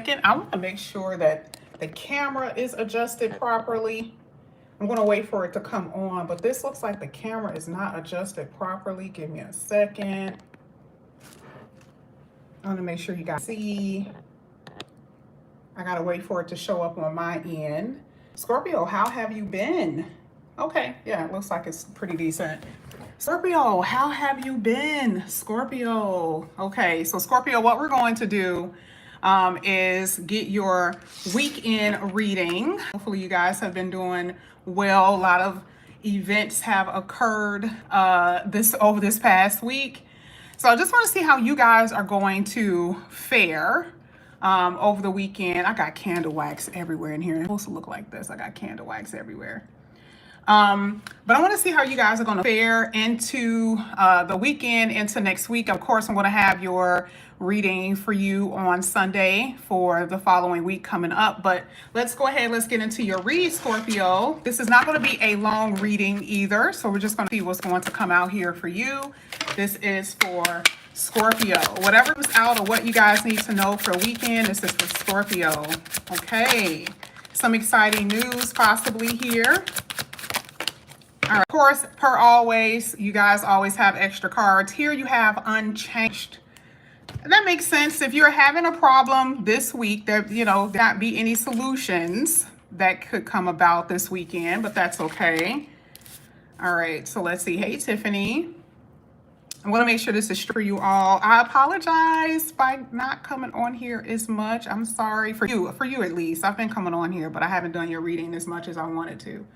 second. I want to make sure that the camera is adjusted properly. I'm going to wait for it to come on, but this looks like the camera is not adjusted properly. Give me a second. I want to make sure you guys see. I got to wait for it to show up on my end. Scorpio, how have you been? Okay, yeah, it looks like it's pretty decent. Scorpio, how have you been? Scorpio. Okay, so Scorpio, what we're going to do is get your weekend reading. Hopefully you guys have been doing well. A lot of events have occurred over this past week. So I just want to see how you guys are going to fare over the weekend. I got candle wax everywhere in here. It's supposed to look like this. I got candle wax everywhere. But I want to see how you guys are going to fare into the weekend, into next week. Of course, I'm going to have your reading for you on Sunday for the following week coming up. But let's go ahead. Let's get into your read, Scorpio. This is not going to be a long reading either. So we're just going to see what's going to come out here for you. This is for Scorpio. Whatever was out or what you guys need to know for a weekend, this is for Scorpio. Okay. Some exciting news possibly here. All right, of course, per always, you guys always have extra cards. Here you have unchanged. And that makes sense. If you're having a problem this week, there not be any solutions that could come about this weekend, but that's okay. All right, so let's see. Hey, Tiffany. I want to make sure this is for you all. I apologize by not coming on here as much. I'm sorry for you at least. I've been coming on here, but I haven't done your reading as much as I wanted to.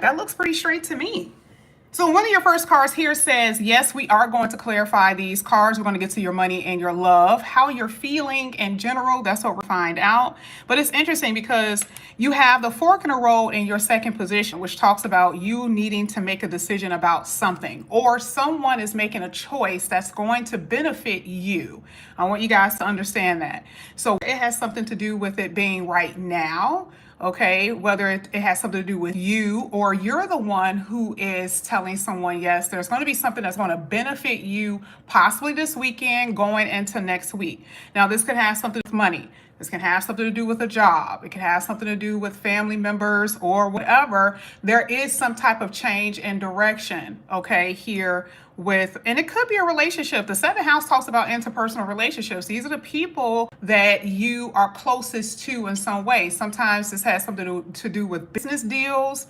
That looks pretty straight to me. So one of your first cards here says, yes, we are going to clarify these cards. We're going to get to your money and your love, how you're feeling in general. That's what we'll find out. But it's interesting because you have the fork in the road in your second position, which talks about you needing to make a decision about something, or someone is making a choice that's going to benefit you. I want you guys to understand that. So it has something to do with it being right now. Okay, whether it has something to do with you or you're the one who is telling someone, yes, there's going to be something that's going to benefit you possibly this weekend going into next week. Now, this could have something with money. This can have something to do with a job. It can have something to do with family members or whatever. There is some type of change in direction, okay, here and it could be a relationship. The seventh house talks about interpersonal relationships. These are the people that you are closest to in some way. Sometimes this has something to do with business deals.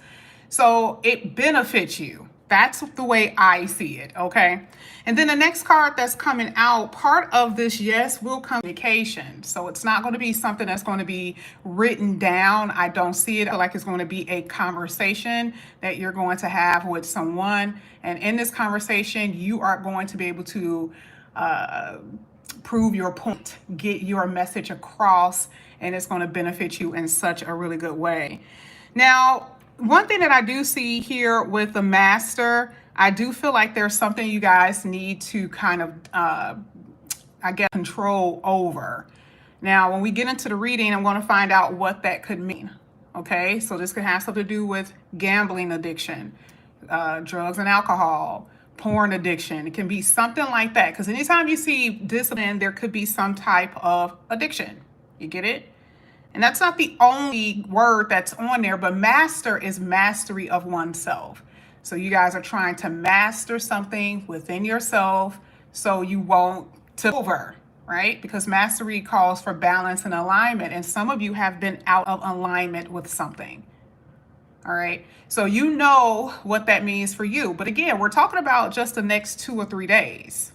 So it benefits you. That's the way I see it, okay? And then the next card that's coming out, part of this, yes, will come communication. So it's not going to be something that's going to be written down. I don't see it like it's going to be a conversation that you're going to have with someone. And in this conversation, you are going to be able to prove your point, get your message across, and it's going to benefit you in such a really good way. Now, one thing that I do see here with the Master, I do feel like there's something you guys need to kind of, control over. Now, when we get into the reading, I'm going to find out what that could mean. Okay, so this could have something to do with gambling addiction, drugs and alcohol, porn addiction. It can be something like that. Because anytime you see discipline, there could be some type of addiction. You get it? And that's not the only word that's on there, but master is mastery of oneself. So you guys are trying to master something within yourself so you won't tip over, right? Because mastery calls for balance and alignment. And some of you have been out of alignment with something. All right. So you know what that means for you. But again, we're talking about just the next 2 or 3 days.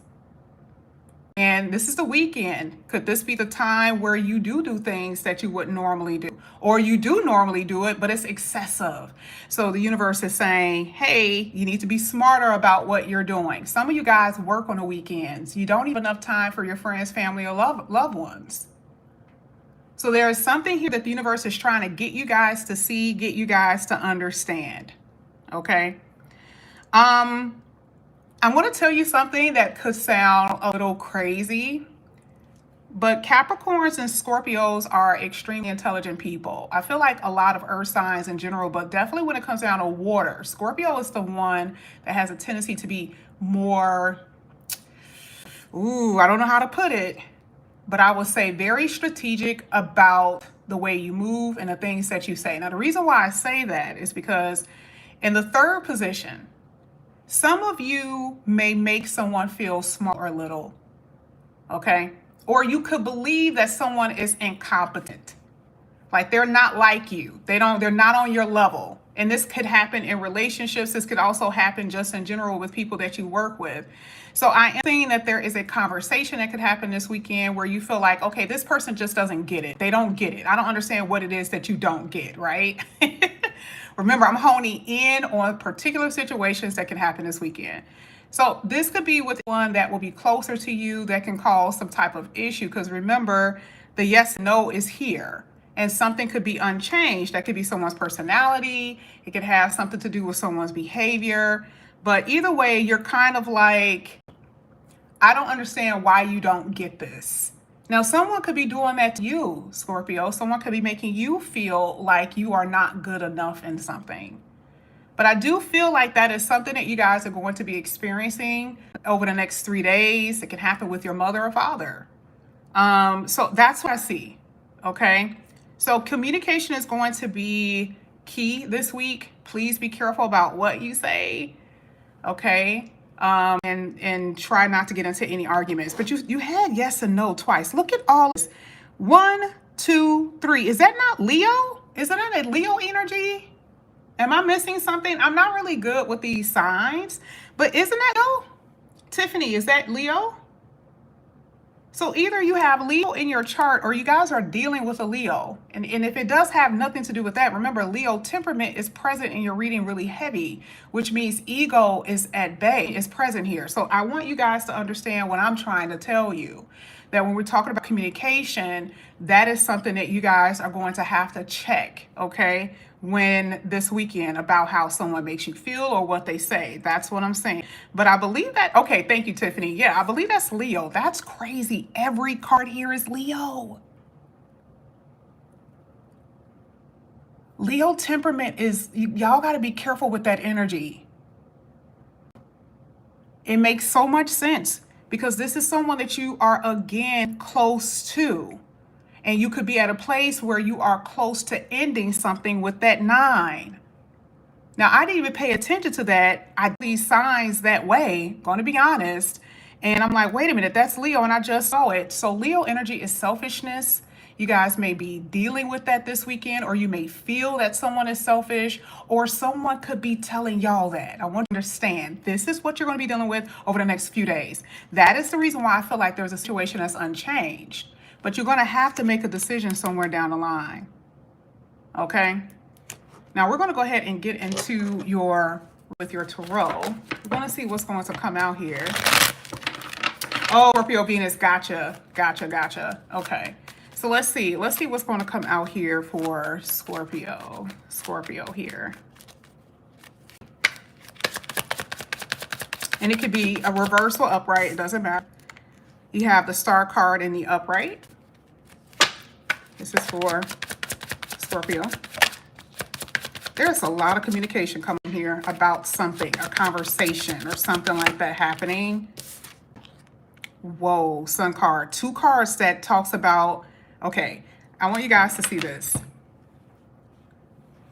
And this is the weekend. Could this be the time where you do things that you wouldn't normally do? Or you do normally do it, but it's excessive. So the universe is saying, hey, you need to be smarter about what you're doing. Some of you guys work on the weekends. You don't have enough time for your friends, family, or loved ones. So there is something here that the universe is trying to get you guys to see, get you guys to understand. Okay? I'm going to tell you something that could sound a little crazy, but Capricorns and Scorpios are extremely intelligent people. I feel like a lot of earth signs in general, but definitely when it comes down to water, Scorpio is the one that has a tendency to be more, I don't know how to put it, but I would say very strategic about the way you move and the things that you say. Now, the reason why I say that is because in the third position, some of you may make someone feel small or little, okay? Or you could believe that someone is incompetent. Like they're not like you. They're not on your level. And this could happen in relationships. This could also happen just in general with people that you work with. So I am seeing that there is a conversation that could happen this weekend where you feel like, okay, this person just doesn't get it. They don't get it. I don't understand what it is that you don't get, right? Remember, I'm honing in on particular situations that can happen this weekend. So this could be with one that will be closer to you that can cause some type of issue. Because remember, the yes and no is here. And something could be unchanged. That could be someone's personality. It could have something to do with someone's behavior. But either way, you're kind of like, I don't understand why you don't get this. Now, someone could be doing that to you, Scorpio. Someone could be making you feel like you are not good enough in something. But I do feel like that is something that you guys are going to be experiencing over the next 3 days. It can happen with your mother or father. So that's what I see, okay? So communication is going to be key this week. Please be careful about what you say, okay? And try not to get into any arguments. But you had yes and no twice. Look at all this. 1, 2, 3. Is that not Leo? Is that not a Leo energy? Am I missing something? I'm not really good with these signs, but isn't that Leo? Tiffany, is that Leo? So either you have Leo in your chart or you guys are dealing with a Leo. And if it does have nothing to do with that, remember, Leo temperament is present in your reading really heavy, which means ego is at bay, is present here. So I want you guys to understand what I'm trying to tell you, that when we're talking about communication, that is something that you guys are going to have to check, okay? When this weekend about how someone makes you feel or what they say. That's what I'm saying. But I believe that, okay, thank you, Tiffany. Yeah, I believe that's Leo. That's crazy. Every card here is Leo. Leo temperament is, y'all got to be careful with that energy. It makes so much sense because this is someone that you are, again, close to. And you could be at a place where you are close to ending something with that 9. Now, I didn't even pay attention to that. I these signs that way, going to be honest. And I'm like, wait a minute, that's Leo, and I just saw it. So Leo energy is selfishness. You guys may be dealing with that this weekend, or you may feel that someone is selfish, or someone could be telling y'all that. I want you to understand, this is what you're going to be dealing with over the next few days. That is the reason why I feel like there's a situation that's unchanged. But you're going to have to make a decision somewhere down the line. Okay? Now, we're going to go ahead and get into with your tarot. We're going to see what's going to come out here. Oh, Scorpio Venus, gotcha. Okay. So let's see. Let's see what's going to come out here for Scorpio. Scorpio here. And it could be a reverse or upright. It doesn't matter. You have the star card in the upright. This is for Scorpio. There's a lot of communication coming here about something, a conversation or something like that happening. Whoa, Sun card. 2 cards that talks about, okay, I want you guys to see this.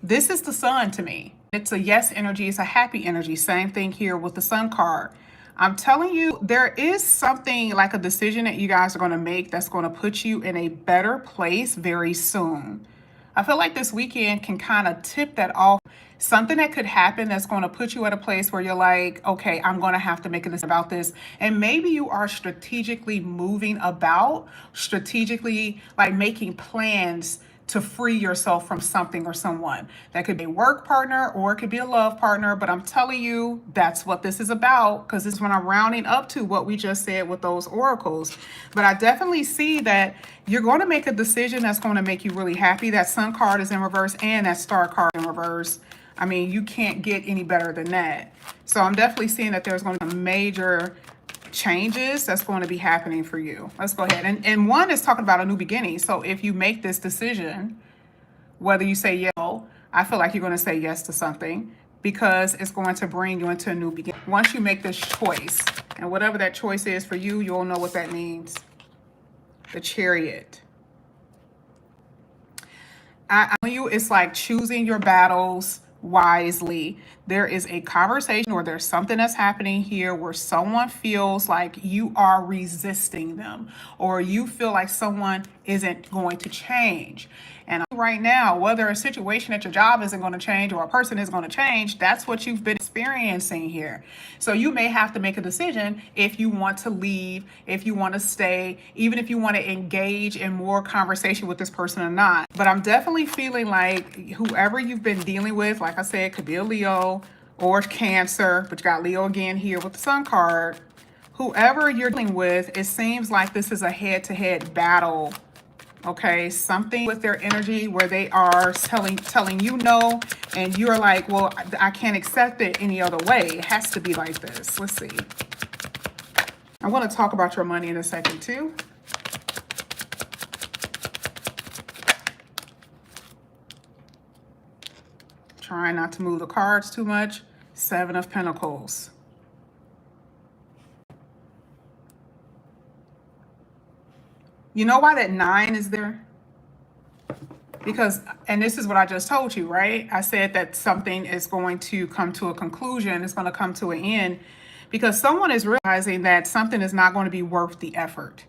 This is the Sun to me. It's a yes energy. It's a happy energy. Same thing here with the Sun card. I'm telling you, there is something like a decision that you guys are going to make that's going to put you in a better place very soon. I feel like this weekend can kind of tip that off. Something that could happen that's going to put you at a place where you're like, okay, I'm going to have to make a decision about this. And maybe you are strategically moving about, strategically like making plans to free yourself from something or someone. That could be a work partner or it could be a love partner, but I'm telling you, that's what this is about, because this is when I'm rounding up to what we just said with those oracles. But I definitely see that you're going to make a decision that's going to make you really happy. That Sun card is in reverse and that Star card in reverse. I mean, you can't get any better than that. So I'm definitely seeing that there's going to be major changes that's going to be happening for you. Let's go ahead. And one is talking about a new beginning. So if you make this decision, whether you say yes, I feel like you're going to say yes to something because it's going to bring you into a new beginning. Once you make this choice, and whatever that choice is for you, you'll know what that means. the Chariot. I tell you, it's like choosing your battles wisely. There is a conversation or there's something that's happening here where someone feels like you are resisting them, or you feel like someone isn't going to change. And right now, whether a situation at your job isn't going to change or a person is going to change, that's what you've been experiencing here. So you may have to make a decision if you want to leave, if you want to stay, even if you want to engage in more conversation with this person or not. But I'm definitely feeling like whoever you've been dealing with, like I said, could be a Leo or Cancer, but you got Leo again here with the Sun card. Whoever you're dealing with, it seems like this is a head-to-head battle. Okay, something with their energy where they are telling you no, and you're like, well, I can't accept it any other way. It has to be like this. Let's see. I want to talk about your money in a second too. Trying not to move the cards too much. 7 of Pentacles. You know why that 9 is there? Because, and this is what I just told you, right? I said that something is going to come to a conclusion. It's going to come to an end because someone is realizing that something is not going to be worth the effort.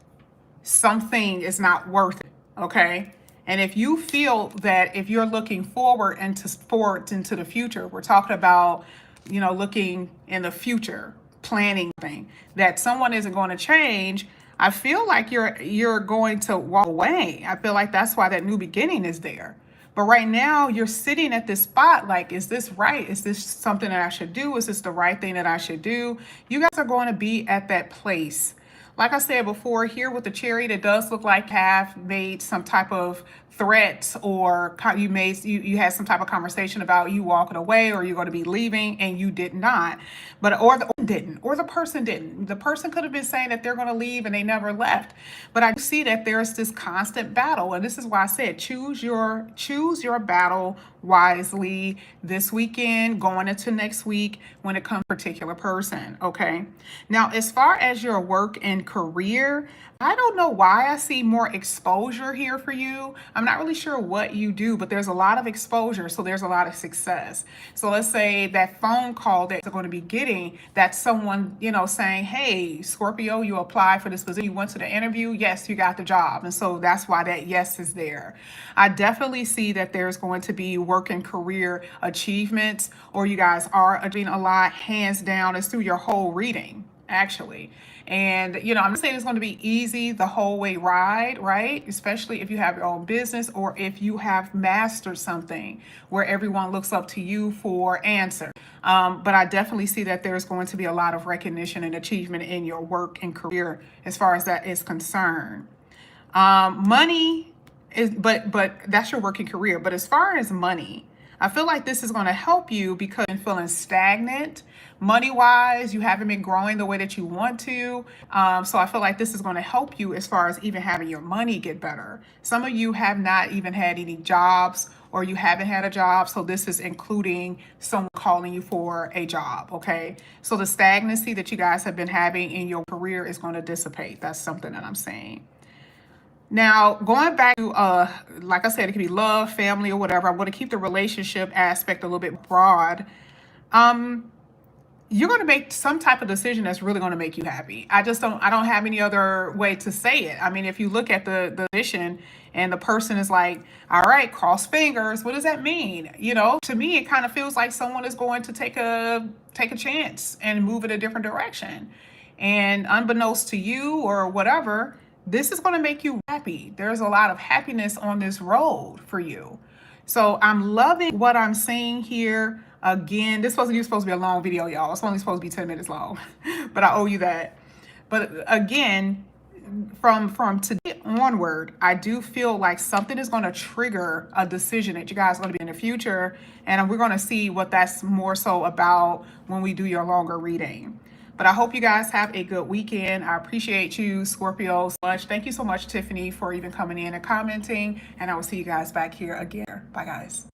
Something is not worth it, okay? And if you feel that if you're looking forward into the future, we're talking about, you know, looking in the future, planning thing, that someone isn't going to change, I feel like you're going to walk away. I feel like that's why that new beginning is there. But right now you're sitting at this spot like, is this right? Is this something that I should do? Is this the right thing that I should do? You guys are going to be at that place. Like I said before, here with the Chariot, it does look like have made some type of threat, or you had some type of conversation about you walking away or you're going to be leaving, and you did not. But or the person didn't. The person could have been saying that they're going to leave and they never left. But I see that there's this constant battle, and this is why I said choose your battle wisely this weekend, going into next week when it comes to a particular person. Okay. Now, as far as your work and career, I don't know why I see more exposure here for you. I'm not really sure what you do, but there's a lot of exposure, so there's a lot of success. So let's say that phone call that you're going to be getting, that's someone, you know, saying, hey, Scorpio, you applied for this position, you went to the interview, yes, you got the job. And so that's why that yes is there. I definitely see that there's going to be work and career achievements, or you guys are achieving a lot, hands down. It's through your whole reading, actually. And, you know, I'm not saying it's going to be easy the whole way ride, right? Especially if you have your own business or if you have mastered something where everyone looks up to you for answers. But I definitely see that there's going to be a lot of recognition and achievement in your work and career as far as that is concerned. Money is, but that's your working career. But as far as money, I feel like this is going to help you because you're feeling stagnant money-wise. You haven't been growing the way that you want to. So I feel like this is going to help you as far as even having your money get better. Some of you have not even had any jobs, or you haven't had a job. So this is including someone calling you for a job. Okay. So the stagnancy that you guys have been having in your career is going to dissipate. That's something that I'm saying. Now, going back to, like I said, it could be love, family, or whatever. I'm going to keep the relationship aspect a little bit broad. You're going to make some type of decision that's really going to make you happy. I don't have any other way to say it. I mean, if you look at the position and the person is like, all right, cross fingers, what does that mean? You know, to me, it kind of feels like someone is going to take a chance and move in a different direction. And unbeknownst to you or whatever, this is going to make you happy. There's a lot of happiness on this road for you. So I'm loving what I'm seeing here. Again, this wasn't supposed to be a long video, y'all. It's only supposed to be 10 minutes long, but I owe you that. But again, from today onward, I do feel like something is going to trigger a decision that you guys are going to be in the future. And we're going to see what that's more so about when we do your longer reading. But I hope you guys have a good weekend. I appreciate you, Scorpio, so much. Thank you so much, Tiffany, for even coming in and commenting. And I will see you guys back here again. Bye, guys.